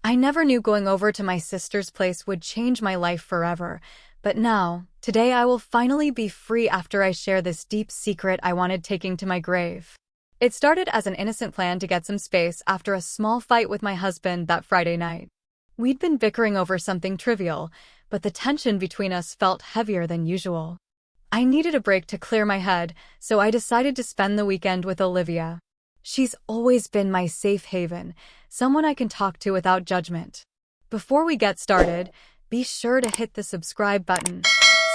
I never knew going over to my sister's place would change my life forever, but now, today I will finally be free after I share this deep secret I wanted taking to my grave. It started as an innocent plan to get some space after a small fight with my husband that Friday night. We'd been bickering over something trivial, but the tension between us felt heavier than usual. I needed a break to clear my head, so I decided to spend the weekend with Olivia. She's always been my safe haven, someone I can talk to without judgment. Before we get started, be sure to hit the subscribe button,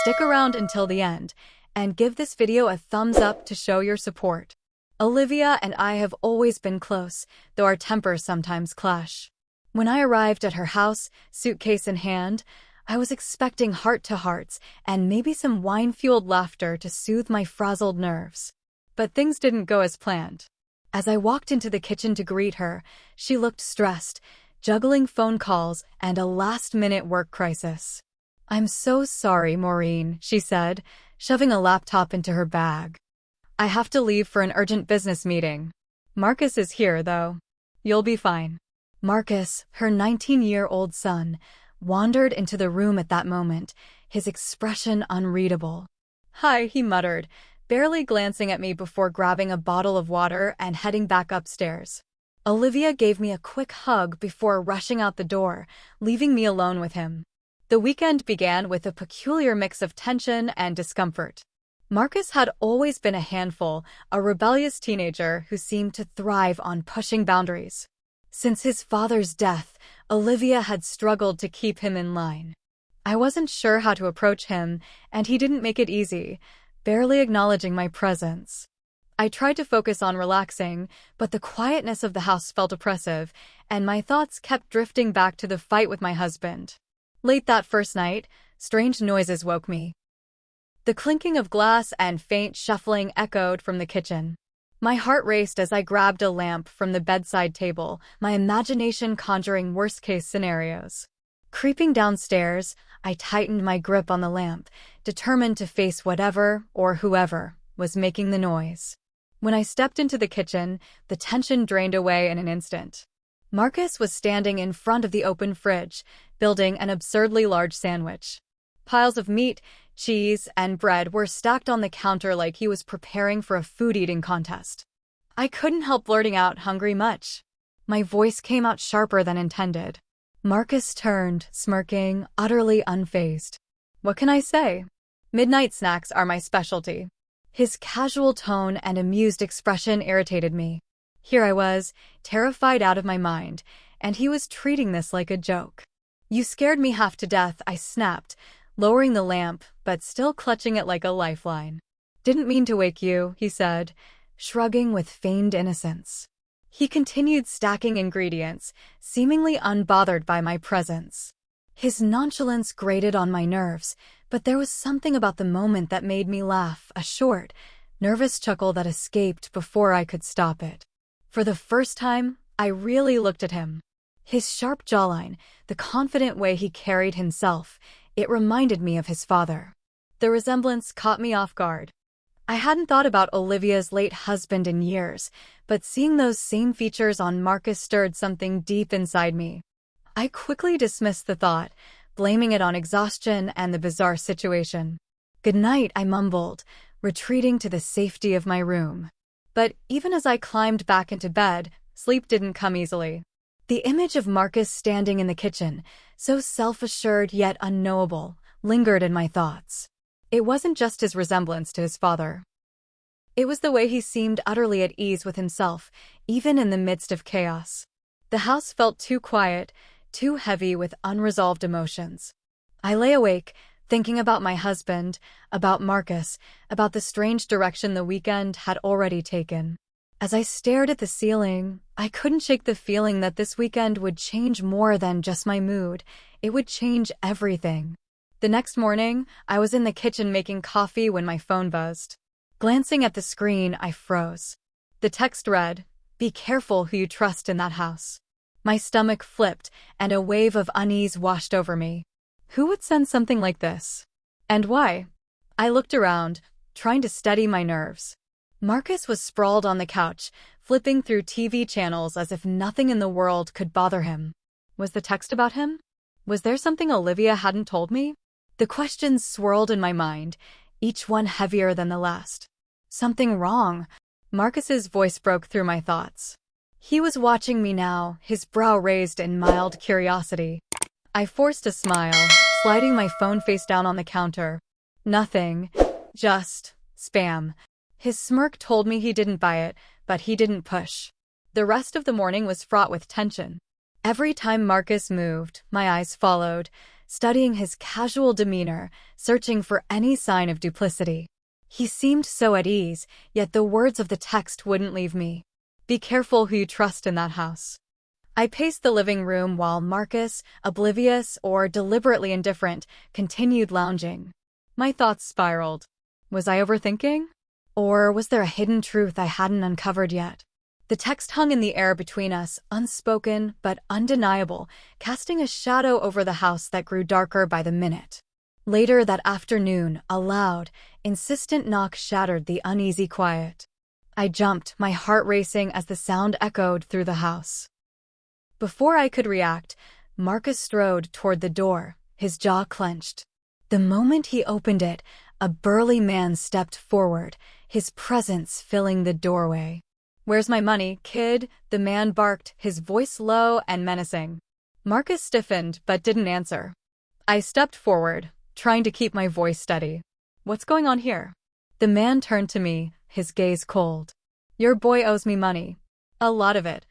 stick around until the end, and give this video a thumbs up to show your support. Olivia and I have always been close, though our tempers sometimes clash. When I arrived at her house, suitcase in hand, I was expecting heart-to-hearts and maybe some wine-fueled laughter to soothe my frazzled nerves. But things didn't go as planned. As I walked into the kitchen to greet her, she looked stressed, juggling phone calls and a last-minute work crisis. "I'm so sorry, Maureen," she said, shoving a laptop into her bag. "I have to leave for an urgent business meeting. Marcus is here, though. You'll be fine." Marcus, her 19-year-old son, wandered into the room at that moment, his expression unreadable. "Hi," he muttered, barely glancing at me before grabbing a bottle of water and heading back upstairs. Olivia gave me a quick hug before rushing out the door, leaving me alone with him. The weekend began with a peculiar mix of tension and discomfort. Marcus had always been a handful, a rebellious teenager who seemed to thrive on pushing boundaries. Since his father's death, Olivia had struggled to keep him in line. I wasn't sure how to approach him, and he didn't make it easy, barely acknowledging my presence. I tried to focus on relaxing, but the quietness of the house felt oppressive, and my thoughts kept drifting back to the fight with my husband. Late that first night, strange noises woke me. The clinking of glass and faint shuffling echoed from the kitchen. My heart raced as I grabbed a lamp from the bedside table, my imagination conjuring worst-case scenarios. Creeping downstairs, I tightened my grip on the lamp, determined to face whatever, or whoever, was making the noise. When I stepped into the kitchen, the tension drained away in an instant. Marcus was standing in front of the open fridge, building an absurdly large sandwich. Piles of meat, cheese, and bread were stacked on the counter like he was preparing for a food-eating contest. I couldn't help blurting out, "Hungry much?" My voice came out sharper than intended. Marcus turned, smirking, utterly unfazed. "What can I say? Midnight snacks are my specialty." His casual tone and amused expression irritated me. Here I was, terrified out of my mind, and he was treating this like a joke. "You scared me half to death," I snapped, lowering the lamp, but still clutching it like a lifeline. "Didn't mean to wake you," he said, shrugging with feigned innocence. He continued stacking ingredients, seemingly unbothered by my presence. His nonchalance grated on my nerves, but there was something about the moment that made me laugh, a short, nervous chuckle that escaped before I could stop it. For the first time, I really looked at him. His sharp jawline, the confident way he carried himself, it reminded me of his father. The resemblance caught me off guard. I hadn't thought about Olivia's late husband in years, but seeing those same features on Marcus stirred something deep inside me. I quickly dismissed the thought, blaming it on exhaustion and the bizarre situation. "Good night," I mumbled, retreating to the safety of my room. But even as I climbed back into bed, sleep didn't come easily. The image of Marcus standing in the kitchen, so self-assured yet unknowable, lingered in my thoughts. It wasn't just his resemblance to his father. It was the way he seemed utterly at ease with himself, even in the midst of chaos. The house felt too quiet, too heavy with unresolved emotions. I lay awake, thinking about my husband, about Marcus, about the strange direction the weekend had already taken. As I stared at the ceiling, I couldn't shake the feeling that this weekend would change more than just my mood. It would change everything. The next morning, I was in the kitchen making coffee when my phone buzzed. Glancing at the screen, I froze. The text read, "Be careful who you trust in that house." My stomach flipped, and a wave of unease washed over me. Who would send something like this? And why? I looked around, trying to steady my nerves. Marcus was sprawled on the couch, flipping through TV channels as if nothing in the world could bother him. Was the text about him? Was there something Olivia hadn't told me? The questions swirled in my mind, each one heavier than the last. Something wrong. Marcus's voice broke through my thoughts. He was watching me now, his brow raised in mild curiosity. I forced a smile, sliding my phone face down on the counter. Nothing. Just spam. His smirk told me he didn't buy it, but he didn't push. The rest of the morning was fraught with tension. Every time Marcus moved, my eyes followed, studying his casual demeanor, searching for any sign of duplicity. He seemed so at ease, yet the words of the text wouldn't leave me. Be careful who you trust in that house. I paced the living room while Marcus, oblivious or deliberately indifferent, continued lounging. My thoughts spiraled. Was I overthinking? Or was there a hidden truth I hadn't uncovered yet? The text hung in the air between us, unspoken but undeniable, casting a shadow over the house that grew darker by the minute. Later that afternoon, a loud, insistent knock shattered the uneasy quiet. I jumped, my heart racing as the sound echoed through the house. Before I could react, Marcus strode toward the door, his jaw clenched. The moment he opened it, a burly man stepped forward, his presence filling the doorway. "Where's my money, kid?" the man barked, his voice low and menacing. Marcus stiffened but didn't answer. I stepped forward, trying to keep my voice steady. "What's going on here?" The man turned to me, his gaze cold. "Your boy owes me money. A lot of it.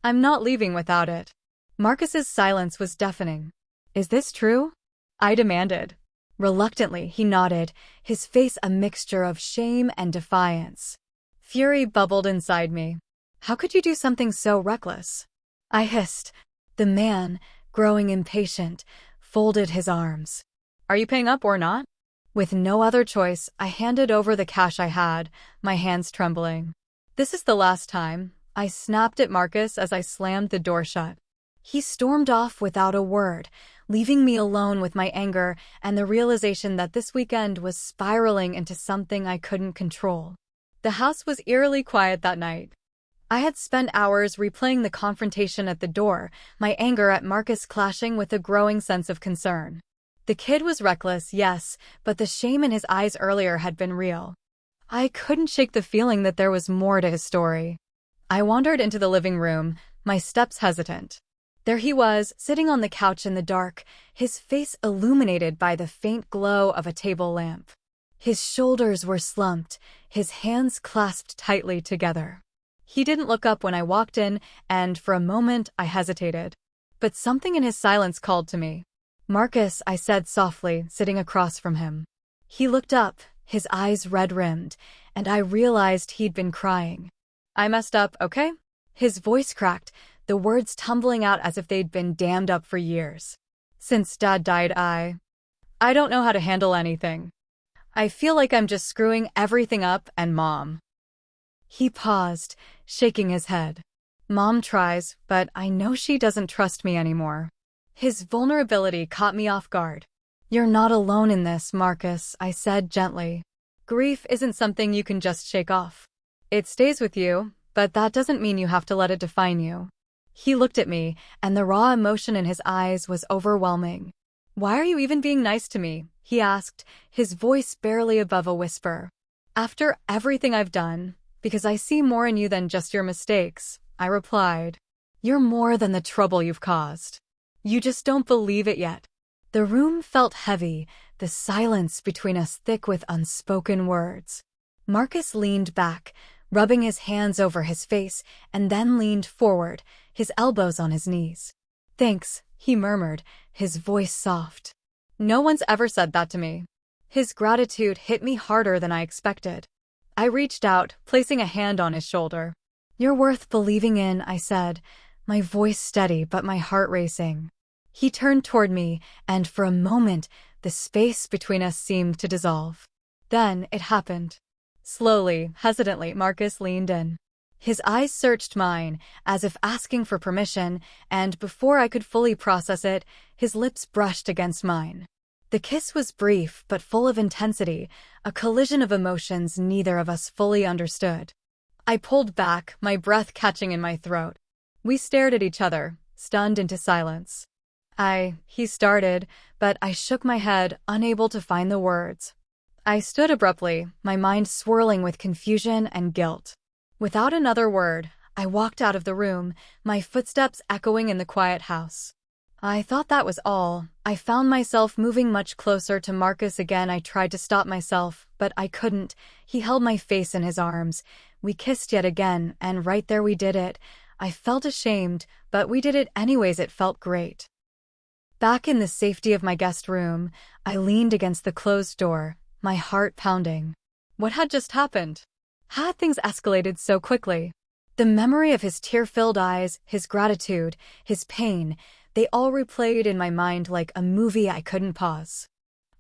I'm not leaving without it." Marcus's silence was deafening. "Is this true?" I demanded. Reluctantly, he nodded, his face a mixture of shame and defiance. Fury bubbled inside me. "How could you do something so reckless?" I hissed. The man, growing impatient, folded his arms. "Are you paying up or not?" With no other choice, I handed over the cash I had, my hands trembling. "This is the last time," I snapped at Marcus as I slammed the door shut. He stormed off without a word, leaving me alone with my anger and the realization that this weekend was spiraling into something I couldn't control. The house was eerily quiet that night. I had spent hours replaying the confrontation at the door, my anger at Marcus clashing with a growing sense of concern. The kid was reckless, yes, but the shame in his eyes earlier had been real. I couldn't shake the feeling that there was more to his story. I wandered into the living room, my steps hesitant. There he was, sitting on the couch in the dark, his face illuminated by the faint glow of a table lamp. His shoulders were slumped, his hands clasped tightly together. He didn't look up when I walked in, and for a moment I hesitated. But something in his silence called to me. "Marcus," I said softly, sitting across from him. He looked up, his eyes red-rimmed, and I realized he'd been crying. "I messed up, okay?" His voice cracked, the words tumbling out as if they'd been dammed up for years. "Since Dad died, I don't know how to handle anything. I feel like I'm just screwing everything up, and Mom." He paused, shaking his head. "Mom tries, but I know she doesn't trust me anymore." His vulnerability caught me off guard. "You're not alone in this, Marcus," I said gently. "Grief isn't something you can just shake off. It stays with you, but that doesn't mean you have to let it define you." He looked at me, and the raw emotion in his eyes was overwhelming. "Why are you even being nice to me?" he asked, his voice barely above a whisper. "After everything I've done, because I see more in you than just your mistakes," I replied. "You're more than the trouble you've caused. You just don't believe it yet." The room felt heavy, the silence between us thick with unspoken words. Marcus leaned back, rubbing his hands over his face, and then leaned forward, his elbows on his knees. "Thanks," he murmured, his voice soft. "No one's ever said that to me." His gratitude hit me harder than I expected. I reached out, placing a hand on his shoulder. "You're worth believing in," I said, my voice steady but my heart racing. He turned toward me, and for a moment, the space between us seemed to dissolve. Then it happened. Slowly, hesitantly, Marcus leaned in. His eyes searched mine, as if asking for permission, and before I could fully process it, his lips brushed against mine. The kiss was brief but full of intensity, a collision of emotions neither of us fully understood. I pulled back, my breath catching in my throat. We stared at each other, stunned into silence. He started, but I shook my head, unable to find the words. I stood abruptly, my mind swirling with confusion and guilt. Without another word, I walked out of the room, my footsteps echoing in the quiet house. I thought that was all. I found myself moving much closer to Marcus again. I tried to stop myself, but I couldn't. He held my face in his arms. We kissed yet again, and right there we did it. I felt ashamed, but we did it anyways. It felt great. Back in the safety of my guest room, I leaned against the closed door, my heart pounding. What had just happened? Had things escalated so quickly? The memory of his tear-filled eyes, his gratitude, his pain, they all replayed in my mind like a movie I couldn't pause.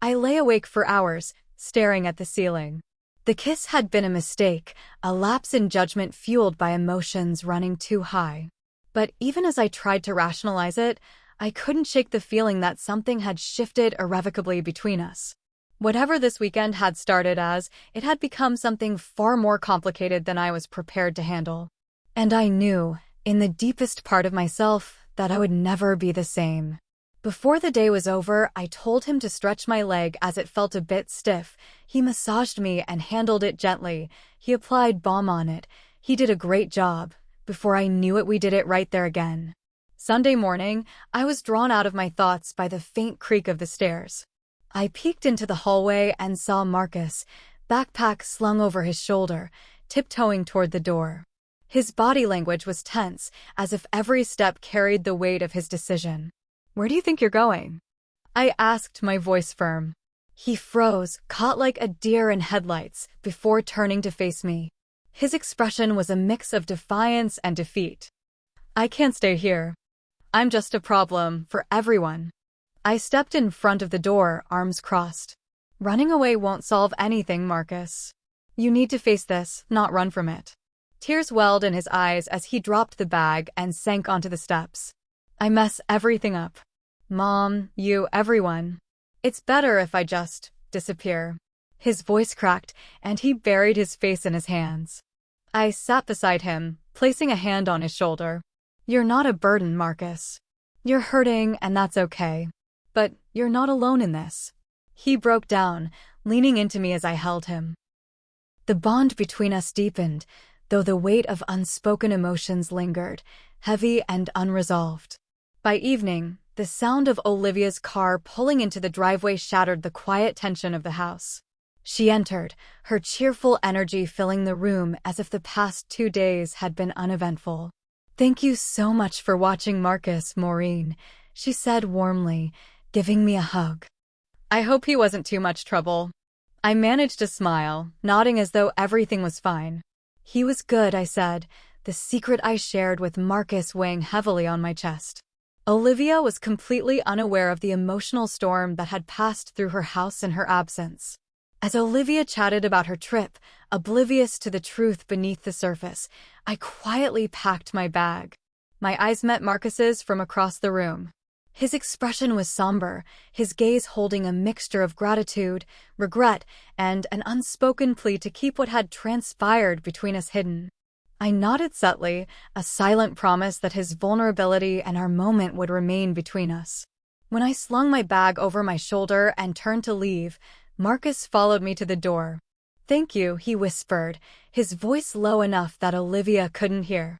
I lay awake for hours, staring at the ceiling. The kiss had been a mistake, a lapse in judgment fueled by emotions running too high. But even as I tried to rationalize it, I couldn't shake the feeling that something had shifted irrevocably between us. Whatever this weekend had started as, it had become something far more complicated than I was prepared to handle. And I knew, in the deepest part of myself, that I would never be the same. Before the day was over, I told him to stretch my leg as it felt a bit stiff. He massaged me and handled it gently. He applied balm on it. He did a great job. Before I knew it, we did it right there again. Sunday morning, I was drawn out of my thoughts by the faint creak of the stairs. I peeked into the hallway and saw Marcus, backpack slung over his shoulder, tiptoeing toward the door. His body language was tense, as if every step carried the weight of his decision. "Where do you think you're going?" I asked, my voice firm. He froze, caught like a deer in headlights, before turning to face me. His expression was a mix of defiance and defeat. "I can't stay here. I'm just a problem for everyone." I stepped in front of the door, arms crossed. "Running away won't solve anything, Marcus. You need to face this, not run from it." Tears welled in his eyes as he dropped the bag and sank onto the steps. "I mess everything up. Mom, you, everyone. It's better if I just disappear." His voice cracked, and he buried his face in his hands. I sat beside him, placing a hand on his shoulder. "You're not a burden, Marcus. You're hurting, and that's okay. But you're not alone in this." He broke down, leaning into me as I held him. The bond between us deepened, though the weight of unspoken emotions lingered, heavy and unresolved. By evening, the sound of Olivia's car pulling into the driveway shattered the quiet tension of the house. She entered, her cheerful energy filling the room as if the past 2 days had been uneventful. "Thank you so much for watching, Marcus, Maureen," she said warmly, giving me a hug. I hope he wasn't too much trouble. I managed to smile, nodding as though everything was fine. "He was good," I said, the secret I shared with Marcus weighing heavily on my chest. Olivia was completely unaware of the emotional storm that had passed through her house in her absence. As Olivia chatted about her trip, oblivious to the truth beneath the surface, I quietly packed my bag. My eyes met Marcus's from across the room. His expression was somber, his gaze holding a mixture of gratitude, regret, and an unspoken plea to keep what had transpired between us hidden. I nodded subtly, a silent promise that his vulnerability and our moment would remain between us. When I slung my bag over my shoulder and turned to leave, Marcus followed me to the door. "Thank you," he whispered, his voice low enough that Olivia couldn't hear.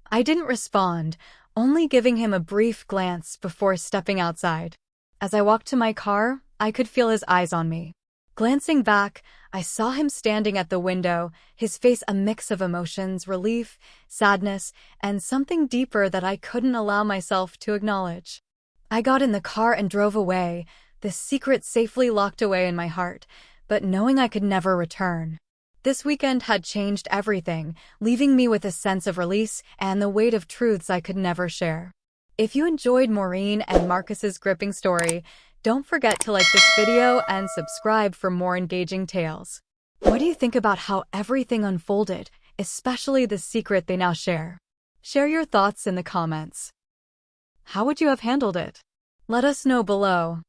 I didn't respond, only giving him a brief glance before stepping outside. As I walked to my car, I could feel his eyes on me. Glancing back, I saw him standing at the window, his face a mix of emotions, relief, sadness, and something deeper that I couldn't allow myself to acknowledge. I got in the car and drove away, the secret safely locked away in my heart, but knowing I could never return. This weekend had changed everything, leaving me with a sense of release and the weight of truths I could never share. If you enjoyed Maureen and Marcus's gripping story, don't forget to like this video and subscribe for more engaging tales. What do you think about how everything unfolded, especially the secret they now share? Share your thoughts in the comments. How would you have handled it? Let us know below.